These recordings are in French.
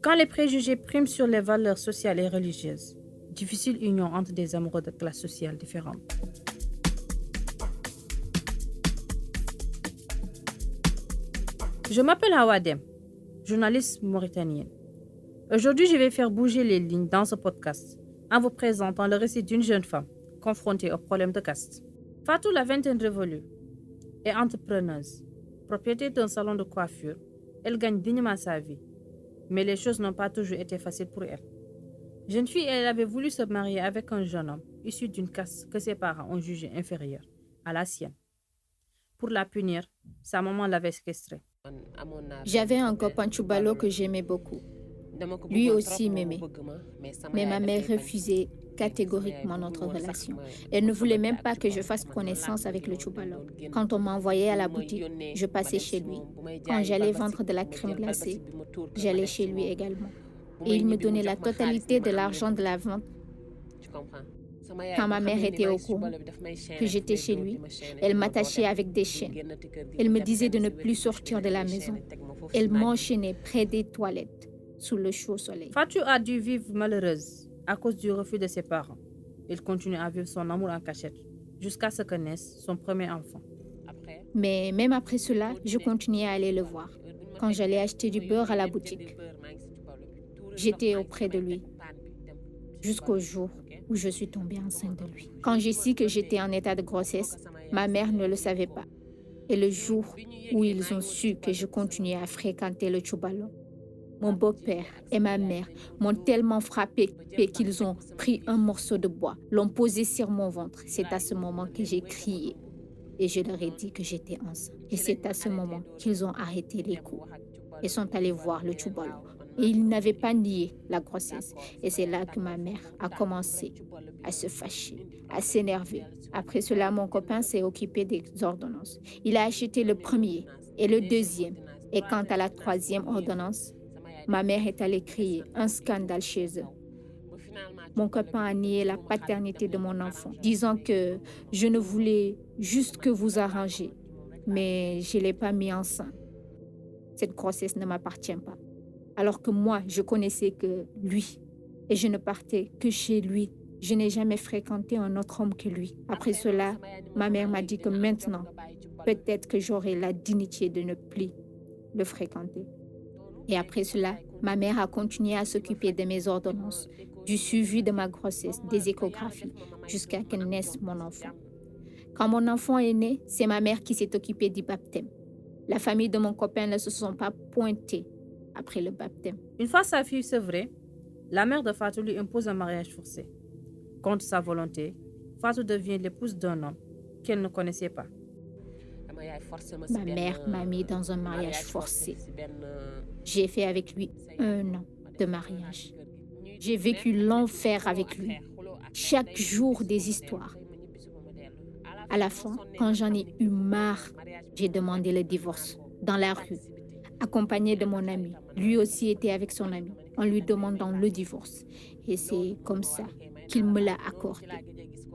Quand les préjugés priment sur les valeurs sociales et religieuses, difficile union entre des amoureux de classes sociales différentes. Je m'appelle Hawadem, journaliste mauritanienne. Aujourd'hui, je vais faire bouger les lignes dans ce podcast en vous présentant le récit d'une jeune femme confrontée au problème de caste. Fatou, la vingtaine révolue, est entrepreneuse. Propriétaire d'un salon de coiffure, elle gagne dignement sa vie. Mais les choses n'ont pas toujours été faciles pour elle. Jeune fille, elle avait voulu se marier avec un jeune homme issu d'une caste que ses parents ont jugée inférieure à la sienne. Pour la punir, sa maman l'avait séquestrée. J'avais un copain Tchoubalo que j'aimais beaucoup. Lui aussi m'aimait. Mais ma mère refusait catégoriquement notre relation. Elle ne voulait même pas que je fasse connaissance avec le Tchoubalo. Quand on m'envoyait à la boutique, je passais chez lui. Quand j'allais vendre de la crème glacée, j'allais chez lui également. Et il me donnait la totalité de l'argent de la vente. Quand ma mère était au courant que j'étais chez lui, elle m'attachait avec des chaînes. Elle me disait de ne plus sortir de la maison. Elle m'enchaînait près des toilettes, sous le chaud soleil. Fatou a dû vivre malheureuse à cause du refus de ses parents. Elle continue à vivre son amour en cachette jusqu'à ce que naisse son premier enfant. Mais même après cela, je continuais à aller le voir. Quand j'allais acheter du beurre à la boutique, j'étais auprès de lui jusqu'au jour où je suis tombée enceinte de lui. Quand j'ai su que j'étais en état de grossesse, ma mère ne le savait pas. Et le jour où ils ont su que je continuais à fréquenter le Tchoubalo, mon beau-père et ma mère m'ont tellement frappée qu'ils ont pris un morceau de bois, l'ont posé sur mon ventre. C'est à ce moment que j'ai crié et je leur ai dit que j'étais enceinte. Et c'est à ce moment qu'ils ont arrêté les coups et sont allés voir le Tchoubalo. Et ils n'avaient pas nié la grossesse. Et c'est là que ma mère a commencé à se fâcher, à s'énerver. Après cela, mon copain s'est occupé des ordonnances. Il a acheté le premier et le deuxième. Et quant à la troisième ordonnance, ma mère est allée crier un scandale chez eux. Mon copain a nié la paternité de mon enfant, disant que je ne voulais juste que vous arranger. Mais je ne l'ai pas mis enceinte. Cette grossesse ne m'appartient pas. Alors que moi, je connaissais que lui, et je ne partais que chez lui. Je n'ai jamais fréquenté un autre homme que lui. Après cela, ma mère m'a dit que maintenant, peut-être que j'aurai la dignité de ne plus le fréquenter. Et après cela, ma mère a continué à s'occuper de mes ordonnances, du suivi de ma grossesse, des échographies, jusqu'à que naisse mon enfant. Quand mon enfant est né, c'est ma mère qui s'est occupée du baptême. La famille de mon copain ne se sont pas pointés après le baptême. Une fois sa fille sevrée, la mère de Fatou lui impose un mariage forcé. Contre sa volonté, Fatou devient l'épouse d'un homme qu'elle ne connaissait pas. Ma mère m'a mis dans un mariage forcé. J'ai fait avec lui 1 an de mariage. J'ai vécu l'enfer avec lui. Chaque jour des histoires. À la fin, quand j'en ai eu marre, j'ai demandé le divorce dans la rue, accompagné de mon ami. Lui aussi était avec son ami, en lui demandant le divorce. Et c'est comme ça qu'il me l'a accordé.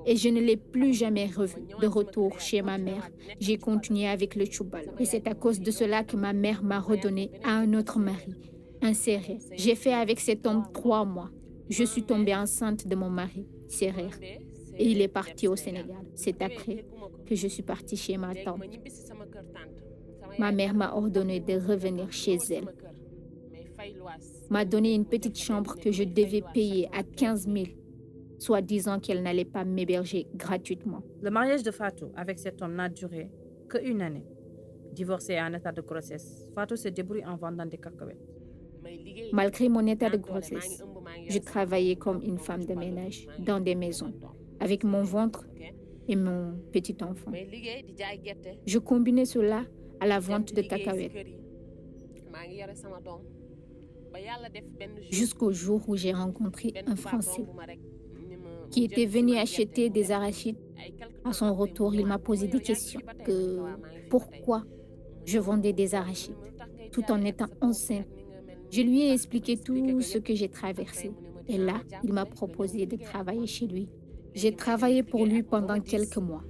Et je ne l'ai plus jamais revu. De retour chez ma mère, j'ai continué avec le Tchoubalo. Et c'est à cause de cela que ma mère m'a redonné à un autre mari, un Sérère. J'ai fait avec cet homme 3 mois. Je suis tombée enceinte de mon mari, Sérère. Et il est parti au Sénégal. C'est après que je suis partie chez ma tante. Ma mère m'a ordonné de revenir chez elle. M'a donné une petite chambre que je devais payer à 15 000, soit disant qu'elle n'allait pas m'héberger gratuitement. Le mariage de Fatou avec cet homme n'a duré qu'1 année. Divorcée et en état de grossesse, Fatou se débrouille en vendant des cacahuètes. Malgré mon état de grossesse, je travaillais comme une femme de ménage dans des maisons, avec mon ventre et mon petit enfant. Je combinais cela à la vente de cacahuètes. Jusqu'au jour où j'ai rencontré un Français qui était venu acheter des arachides. À son retour, il m'a posé des questions. Pourquoi je vendais des arachides tout en étant enceinte. Je lui ai expliqué tout ce que j'ai traversé. Et là, il m'a proposé de travailler chez lui. J'ai travaillé pour lui pendant quelques mois.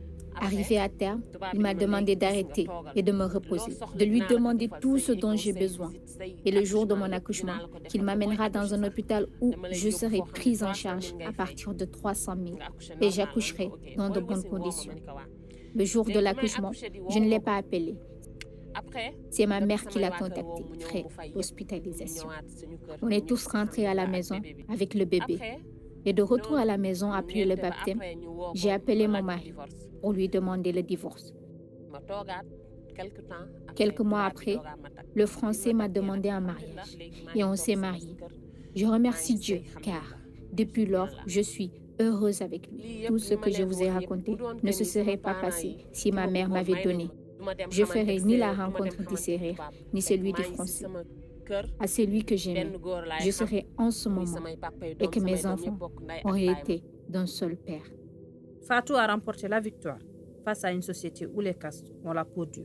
Arrivé à terme, il m'a demandé d'arrêter et de me reposer, de lui demander tout ce dont j'ai besoin. Et le jour de mon accouchement, qu'il m'amènera dans un hôpital où je serai prise en charge à partir de 300 000 et j'accoucherai dans de bonnes conditions. Le jour de l'accouchement, je ne l'ai pas appelé. C'est ma mère qui l'a contacté, frais hospitalisation. On est tous rentrés à la maison avec le bébé. Et de retour à la maison après le baptême, j'ai appelé mon mari pour lui demander le divorce. Quelques mois après, le Français m'a demandé un mariage et on s'est mariés. Je remercie Dieu car depuis lors, je suis heureuse avec lui. Tout ce que je vous ai raconté ne se serait pas passé si ma mère m'avait donné. Je ferais ni la rencontre du Sérère, ni celui du Français. À celui que j'aimais, je serais en ce moment et que mes enfants auraient été d'un seul père. Fatou a remporté la victoire face à une société où les castes ont la peau dure.